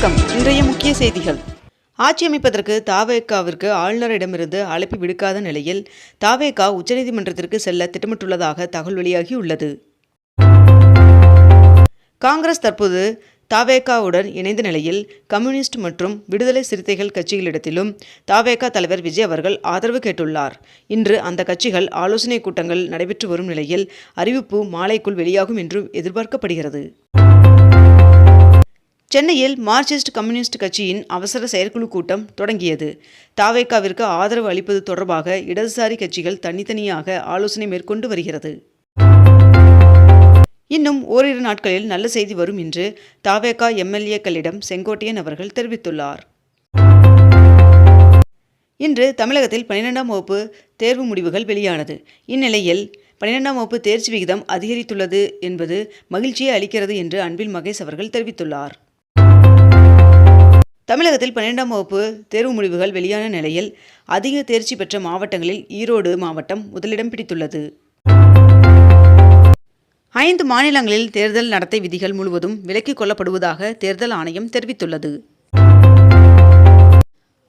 வணக்கம். இன்றைய முக்கிய செய்திகள். ஆட்சி அமைப்பதற்கு தவேகாவிற்கு ஆளுநரிடமிருந்து அழைப்பு விடுக்காத நிலையில் தவேகா உச்சநீதிமன்றத்திற்கு செல்ல திட்டமிட்டுள்ளதாக தகவல் வெளியாகியுள்ளது. காங்கிரஸ் தற்போது தவேகாவுடன் இணைந்த நிலையில் கம்யூனிஸ்ட் மற்றும் விடுதலை சிறுத்தைகள் கட்சிகளிடத்திலும் தவேகா தலைவர் விஜய் அவர்கள் ஆதரவு கேட்டுள்ளார். இன்று அந்த கட்சிகள் ஆலோசனை கூட்டங்கள் நடைபெற்று வரும் நிலையில் அறிவிப்பு மாலைக்குள் வெளியாகும் என்று எதிர்பார்க்கப்படுகிறது. சென்னையில் மார்க்சிஸ்ட் கம்யூனிஸ்ட் கட்சியின் அவசர செயற்குழு கூட்டம் தொடங்கியது. தவேகாவிற்கு ஆதரவு அளிப்பது தொடர்பாக இடதுசாரி கட்சிகள் தனித்தனியாக ஆலோசனை மேற்கொண்டு வருகிறது. இன்னும் ஓரிரு நாட்களில் நல்ல செய்தி வரும் என்று தவேகா எம்எல்ஏக்களிடம் செங்கோட்டையன் அவர்கள் தெரிவித்துள்ளார். இன்று தமிழகத்தில் 12ஆம் வகுப்பு தேர்வு முடிவுகள் வெளியானது. இந்நிலையில் 12ஆம் வகுப்பு தேர்ச்சி விகிதம் அதிகரித்துள்ளது என்பது மகிழ்ச்சியை அளிக்கிறது என்று அன்பில் மகேஷ் அவர்கள் தெரிவித்துள்ளார். தமிழகத்தில் 12ஆம் வகுப்பு தேர்வு முடிவுகள் வெளியான நிலையில் அதிக தேர்ச்சி பெற்ற மாவட்டங்களில் ஈரோடு மாவட்டம் முதலிடம் பிடித்துள்ளது. 5 மாநிலங்களில் தேர்தல் நடத்தை விதிகள் முழுவதும் விலக்கிக் கொள்ளப்படுவதாக தேர்தல் ஆணையம் தெரிவித்துள்ளது.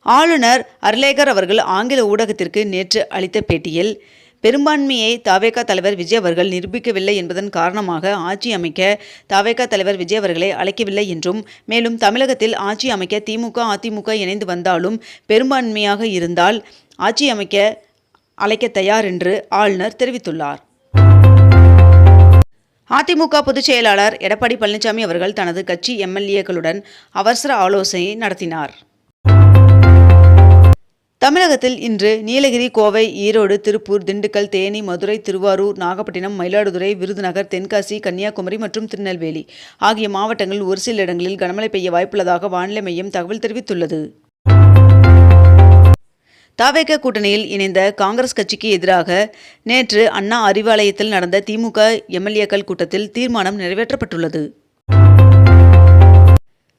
ஆளுநர் அர்லேகர் அவர்கள் ஆங்கில ஊடகத்திற்கு நேற்று அளித்த பேட்டியில், பெரும்பான்மையை தவேகா தலைவர் விஜய் அவர்கள் நிரூபிக்கவில்லை என்பதன் காரணமாக ஆட்சி அமைக்க தவேகா தலைவர் விஜய் அவர்களை அழைக்கவில்லை என்றும், மேலும் தமிழகத்தில் ஆட்சி அமைக்க திமுக அதிமுக இணைந்து வந்தாலும் பெரும்பான்மையாக இருந்தால் ஆட்சி அமைக்க அழைக்க தயார் என்று ஆளுநர் தெரிவித்துள்ளார். அதிமுக பொதுச் செயலாளர் எடப்பாடி பழனிசாமி அவர்கள் தனது கட்சி எம்எல்ஏக்களுடன் அவசர ஆலோசனை நடத்தினார். தமிழகத்தில் இன்று நீலகிரி, கோவை, ஈரோடு, திருப்பூர், திண்டுக்கல், தேனி, மதுரை, திருவாரூர், நாகப்பட்டினம், மயிலாடுதுறை, விருதுநகர், தென்காசி, கன்னியாகுமரி மற்றும் திருநெல்வேலி ஆகிய மாவட்டங்களில் ஒரு சில இடங்களில் கனமழை பெய்ய வாய்ப்புள்ளதாக வானிலை மையம் தகவல் தெரிவித்துள்ளது. தவேகா கூட்டணியில் இணைந்த காங்கிரஸ் கட்சிக்கு எதிராக நேற்று அண்ணா அறிவாலயத்தில் நடந்த திமுக எம்எல்ஏக்கள் கூட்டத்தில் தீர்மானம் நிறைவேற்றப்பட்டுள்ளது.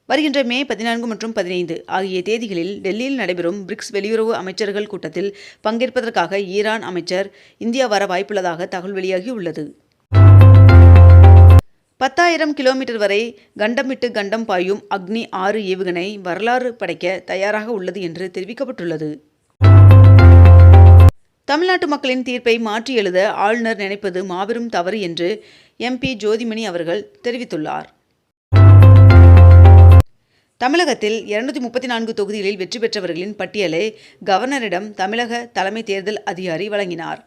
வருகின்ற மே 14 மற்றும் 15 ஆகிய தேதிகளில் டெல்லியில் நடைபெறும் பிரிக்ஸ் வெளியுறவு அமைச்சர்கள் கூட்டத்தில் பங்கேற்பதற்காக ஈரான் அமைச்சர் இந்தியா வர வாய்ப்புள்ளதாக தகவல் வெளியாகியுள்ளது. 10,000 கிலோமீட்டர் வரை கண்டம் விட்டு கண்டம் பாயும் அக்னி 6 ஏவுகணை வரலாறு படைக்க தயாராக உள்ளது என்று தெரிவிக்கப்பட்டுள்ளது. தமிழ்நாட்டு மக்களின் தீர்ப்பை மாற்றி எழுத ஆளுநர் நினைப்பது மாபெரும் தவறு என்று எம்பி ஜோதிமணி அவர்கள் தெரிவித்துள்ளார். தமிழகத்தில் 234 தொகுதிகளில் வெற்றி பெற்றவர்களின் பட்டியலை கவர்னரிடம் தமிழக தலைமை தேர்தல் அதிகாரி வழங்கினார்.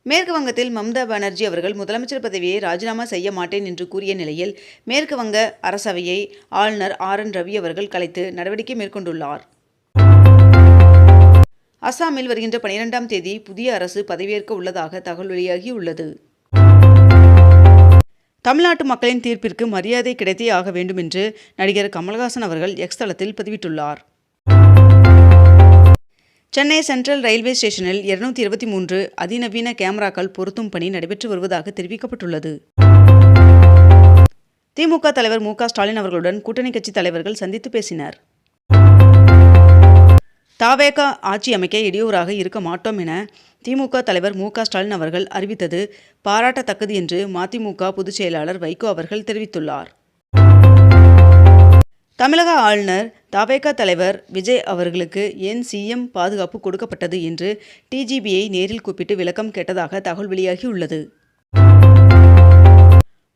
மேற்கு வங்கத்தில் மம்தா பானர்ஜி அவர்கள் முதலமைச்சர் பதவியை ராஜினாமா செய்ய மாட்டேன் என்று கூறிய நிலையில் மேற்கு வங்க அரசவையை ஆளுநர் RN ரவி அவர்கள் கலைத்து நடவடிக்கை மேற்கொண்டுள்ளார். அசாமில் வருகின்ற 12ஆம் தேதி புதிய அரசு பதவியேற்க உள்ளதாக தகவல் வெளியாகியுள்ளது. தமிழ்நாட்டு மக்களின் தீர்ப்பிற்கு மரியாதை கிடைத்தே ஆக வேண்டும் என்று நடிகர் கமல்ஹாசன் அவர்கள் எக்ஸ் தளத்தில் பதிவிட்டுள்ளார். சென்னை சென்ட்ரல் ரயில்வே ஸ்டேஷனில் 223 அதிநவீன கேமராக்கள் பொருத்தும் பணி நடைபெற்று வருவதாக தெரிவிக்கப்பட்டுள்ளது. திமுக தலைவர் மு.க. ஸ்டாலின் அவர்களுடன் கூட்டணி கட்சி தலைவர்கள் சந்தித்து பேசினர். தவேகா ஆட்சி அமைக்க இடையூறாக இருக்க மாட்டோம் என திமுக தலைவர் மு.க. ஸ்டாலின் அவர்கள் அறிவித்தது பாராட்டத்தக்கது என்று மதிமுக பொதுச் செயலாளர் வைகோ அவர்கள் தெரிவித்துள்ளார். தமிழக ஆளுநர் தவேகா தலைவர் விஜய் அவர்களுக்கு ஏன் சிஎம் பாதுகாப்பு கொடுக்கப்பட்டது என்று டிஜிபியை நேரில் கூப்பிட்டு விளக்கம் கேட்டதாக தகவல் வெளியாகியுள்ளது.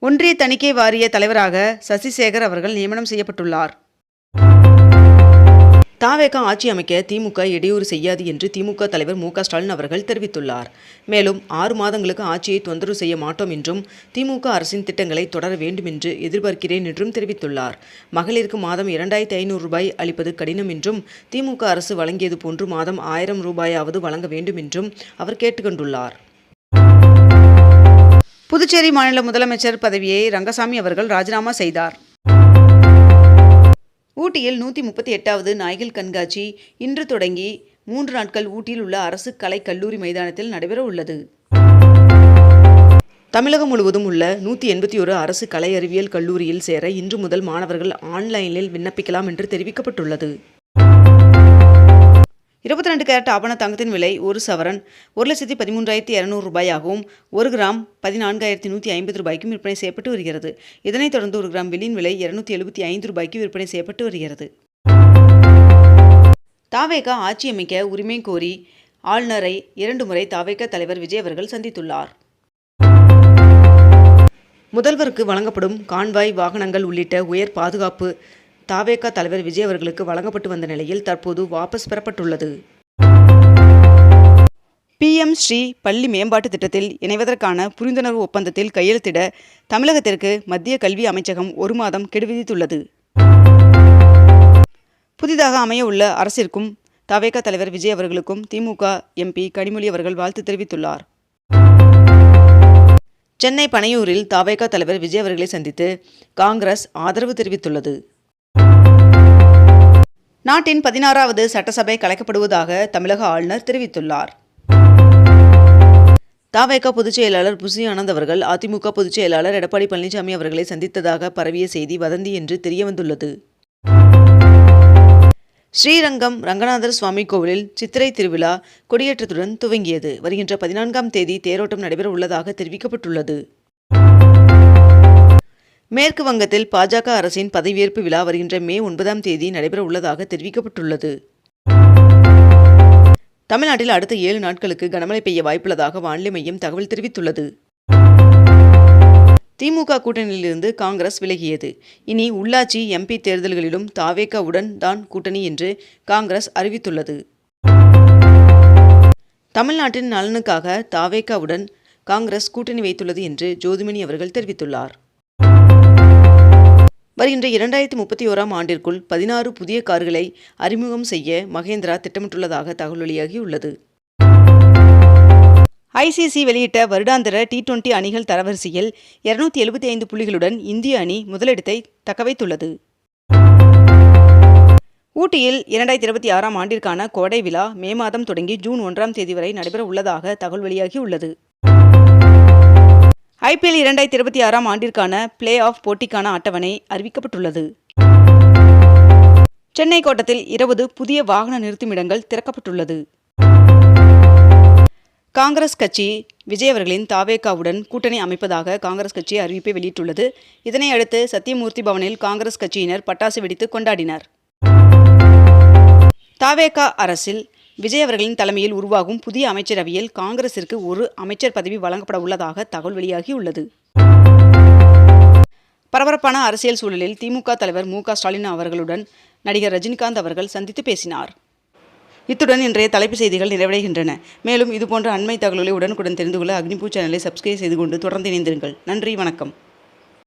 ஒன்றிய தணிக்கை வாரிய தலைவராக சசிசேகர் அவர்கள் நியமனம் செய்யப்பட்டுள்ளார். தவேகா ஆட்சி அமைக்க திமுக இடையூறு செய்யாது என்று திமுக தலைவர் மு.க. ஸ்டாலின் அவர்கள் தெரிவித்துள்ளார். மேலும் 6 மாதங்களுக்கு ஆட்சியை தொந்தரவு செய்ய மாட்டோம் என்றும் திமுக அரசின் திட்டங்களை தொடர வேண்டும் என்று எதிர்பார்க்கிறேன் என்றும் தெரிவித்துள்ளார். மகளிருக்கு மாதம் 2,500 ரூபாய் அளிப்பது கடினம் என்றும் திமுக அரசு வழங்கியது போன்று மாதம் 1000 ரூபாயாவது வழங்க வேண்டும் என்றும் அவர் கேட்டுக்கொண்டுள்ளார். புதுச்சேரி மாநில முதலமைச்சர் பதவியை ரங்கசாமி அவர்கள் ராஜினாமா செய்தார். ஊட்டியில் 138வது நாய்கள் கண்காட்சி இன்று தொடங்கி 3 நாட்கள் ஊட்டியில் உள்ள அரசு கலை கல்லூரி மைதானத்தில் நடைபெற உள்ளது. தமிழகம் முழுவதும் உள்ள 181 அரசு கலை அறிவியல் கல்லூரியில் சேர இன்று முதல் மாணவர்கள் ஆன்லைனில் விண்ணப்பிக்கலாம் என்று தெரிவிக்கப்பட்டுள்ளது. 22 கேரட் ஆபண தங்கத்தின் விலை ஒரு சவரன் 1,13,200 ரூபாயாகவும் 1 கிராம் 14,150 ரூபாய்க்கும் விற்பனை செய்யப்பட்டு வருகிறது. இதனைத் தொடர்ந்து 1 கிராம் வெள்ளியின் விலை 275 ரூபாய்க்கு விற்பனை செய்யப்பட்டு வருகிறது. தாவேக ஆட்சி அமைக்க உரிமை கோரி ஆளுநரை 2 முறை தாவேக தலைவர் விஜய் அவர்கள் சந்தித்துள்ளார். முதல்வருக்கு வழங்கப்படும் கான்வாய் வாகனங்கள் உள்ளிட்ட உயர் பாதுகாப்பு தாவேக தலைவர் விஜய் அவர்களுக்கு வழங்கப்பட்டு வந்த நிலையில் தற்போது வாபஸ் பெறப்பட்டுள்ளது. PM ஸ்ரீ பள்ளி மேம்பாட்டு திட்டத்தில் இணைவதற்கான புரிந்துணர்வு ஒப்பந்தத்தில் கையெழுத்திட தமிழகத்திற்கு மத்திய கல்வி அமைச்சகம் 1 மாதம் கெடு விதித்துள்ளது. புதிதாக அமைய உள்ள அரசிற்கும் தாவேக தலைவர் விஜய் அவர்களுக்கும் திமுக MP கனிமொழி அவர்கள் வாழ்த்து தெரிவித்துள்ளார். சென்னை பனையூரில் தாவேக தலைவர் விஜய் அவர்களை சந்தித்து காங்கிரஸ் ஆதரவு தெரிவித்துள்ளது. நாட்டின் 16வது சட்டசபை கலைக்கப்படுவதாக தமிழக ஆளுநர் தெரிவித்துள்ளார். தாவேக பொதுச் செயலாளர் புசி ஆனந்த் அவர்கள் அதிமுக பொதுச் செயலாளர் எடப்பாடி பழனிசாமி அவர்களை சந்தித்ததாக பரவிய செய்தி வதந்தி என்று தெரியவந்துள்ளது. ஸ்ரீரங்கம் ரங்கநாதர் சுவாமி கோவிலில் சித்திரை திருவிழா கொடியேற்றத்துடன் துவங்கியது. வருகின்ற 14ஆம் தேதி தேரோட்டம் நடைபெற உள்ளதாக தெரிவிக்கப்பட்டுள்ளது. மேற்கு வங்கத்தில் பாஜக அரசின் பதவியேற்பு விழா வருகின்ற மே 9ஆம் தேதி நடைபெற உள்ளதாக தெரிவிக்கப்பட்டுள்ளது. தமிழ்நாட்டில் அடுத்த 7 நாட்களுக்கு கனமழை பெய்ய வாய்ப்புள்ளதாக வானிலை மையம் தகவல் தெரிவித்துள்ளது. திமுக கூட்டணியிலிருந்து காங்கிரஸ் விலகியது. இனி உள்ளாட்சி MP தேர்தல்களிலும் தாவேகவுடன் தான் கூட்டணி என்று காங்கிரஸ் அறிவித்துள்ளது. தமிழ்நாட்டின் நலனுக்காக தாவேகவுடன் காங்கிரஸ் கூட்டணி வைத்துள்ளது என்று ஜோதிமணி அவர்கள் தெரிவித்துள்ளார். வருகின்ற 2031ஆம் ஆண்டிற்குள் 16 புதிய கார்களை அறிமுகம் செய்ய மகேந்திரா திட்டமிட்டுள்ளதாக தகவல் வெளியாகியுள்ளது. ICC வெளியிட்ட வருடாந்திர T20 அணிகள் தரவரிசையில் 275 புள்ளிகளுடன் இந்திய அணி முதலிடத்தை தக்கவைத்துள்ளது. ஊட்டியில் 2026ஆம் ஆண்டிற்கான கோடை விழா மே மாதம் தொடங்கி ஜூன் 1ஆம் தேதி வரை நடைபெற உள்ளதாக தகவல் வெளியாகியுள்ளது. IPL 2026ஆம் ஆண்டிற்கான பிளே ஆஃப் போட்டிக்கான அட்டவணை அறிவிக்கப்பட்டுள்ளது. சென்னை கோட்டத்தில் 20 புதிய வாகன நிறுத்துமிடங்கள் திறக்கப்பட்டுள்ளது. காங்கிரஸ் கட்சி விஜய் அவர்களின் தாவேகாவுடன் கூட்டணி அமைப்பதாக காங்கிரஸ் கட்சி அறிவிப்பை வெளியிட்டுள்ளது. இதனை அடுத்து சத்தியமூர்த்தி பவனில் காங்கிரஸ் கட்சியினர் பட்டாசு வெடித்து கொண்டாடினர். தாவேகா அரசில் விஜய் அவர்களின் தலைமையில் உருவாகும் புதிய அமைச்சரவையில் காங்கிரசிற்கு ஒரு அமைச்சர் பதவி வழங்கப்பட உள்ளதாக தகவல் வெளியாகியுள்ளது. பரபரப்பான அரசியல் சூழலில் திமுக தலைவர் MK ஸ்டாலின் அவர்களுடன் நடிகர் ரஜினிகாந்த் அவர்கள் சந்தித்து பேசினார். இத்துடன் இன்றைய தலைப்புச் செய்திகள் நிறைவடைகின்றன. மேலும் இதுபோன்ற அண்மை தகவல்களை உடனுக்குடன் தெரிந்து கொள்ள அக்னிபூ சேனலை சப்ஸ்கிரைப் செய்து கொண்டு தொடர்ந்து இணைந்திருங்கள். நன்றி, வணக்கம்.